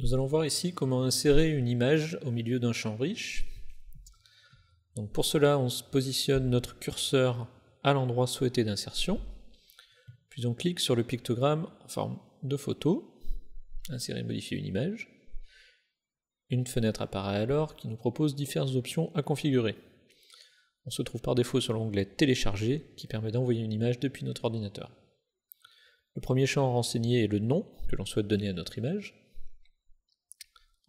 Nous allons voir ici comment insérer une image au milieu d'un champ riche. Donc pour cela, on se positionne notre curseur à l'endroit souhaité d'insertion, puis on clique sur le pictogramme en forme de photo, insérer et modifier une image. Une fenêtre apparaît alors qui nous propose diverses options à configurer. On se trouve par défaut sur l'onglet Télécharger qui permet d'envoyer une image depuis notre ordinateur. Le premier champ renseigné est le nom que l'on souhaite donner à notre image.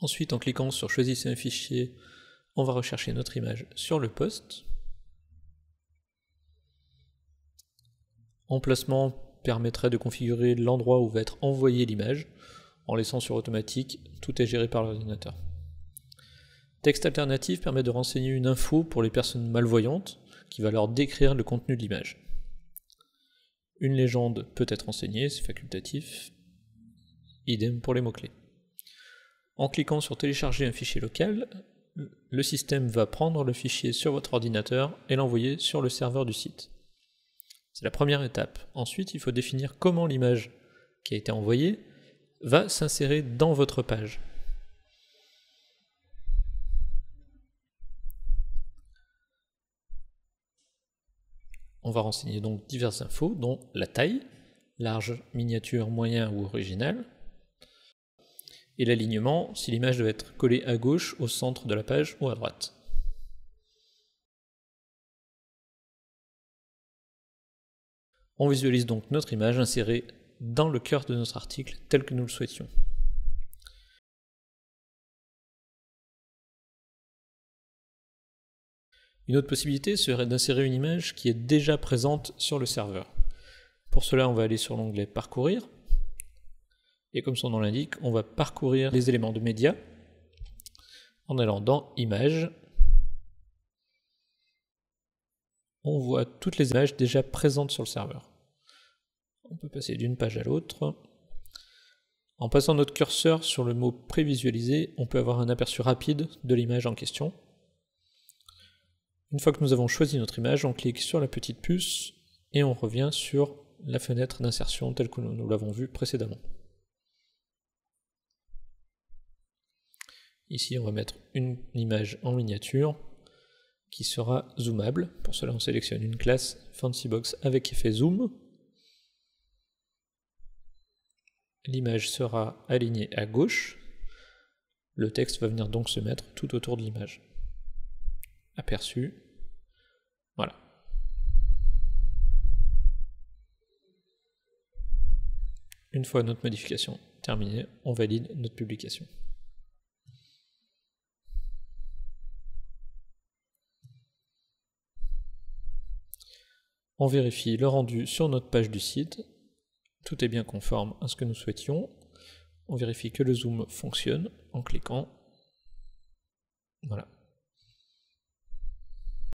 Ensuite, en cliquant sur Choisissez un fichier, on va rechercher notre image sur le poste. Emplacement permettrait de configurer l'endroit où va être envoyée l'image. En laissant sur automatique, tout est géré par l'ordinateur. Texte alternatif permet de renseigner une info pour les personnes malvoyantes, qui va leur décrire le contenu de l'image. Une légende peut être renseignée, c'est facultatif. Idem pour les mots-clés. En cliquant sur Télécharger un fichier local, le système va prendre le fichier sur votre ordinateur et l'envoyer sur le serveur du site. C'est la première étape. Ensuite, il faut définir comment l'image qui a été envoyée va s'insérer dans votre page. On va renseigner donc diverses infos, dont la taille, large, miniature, moyen ou original, et l'alignement, si l'image doit être collée à gauche, au centre de la page ou à droite. On visualise donc notre image insérée dans le cœur de notre article tel que nous le souhaitions. Une autre possibilité serait d'insérer une image qui est déjà présente sur le serveur. Pour cela, on va aller sur l'onglet Parcourir, et comme son nom l'indique, on va parcourir les éléments de médias en allant dans Images. On voit toutes les images déjà présentes sur le serveur. On peut passer d'une page à l'autre. En passant notre curseur sur le mot prévisualiser, on peut avoir un aperçu rapide de l'image en question. Une fois que nous avons choisi notre image, on clique sur la petite puce et on revient sur la fenêtre d'insertion telle que nous l'avons vue précédemment. Ici, on va mettre une image en miniature qui sera zoomable. Pour cela, on sélectionne une classe FancyBox avec effet zoom. L'image sera alignée à gauche. Le texte va venir donc se mettre tout autour de l'image. Aperçu. Voilà. Une fois notre modification terminée, on valide notre publication. On vérifie le rendu sur notre page du site. Tout est bien conforme à ce que nous souhaitions. On vérifie que le zoom fonctionne en cliquant. Voilà.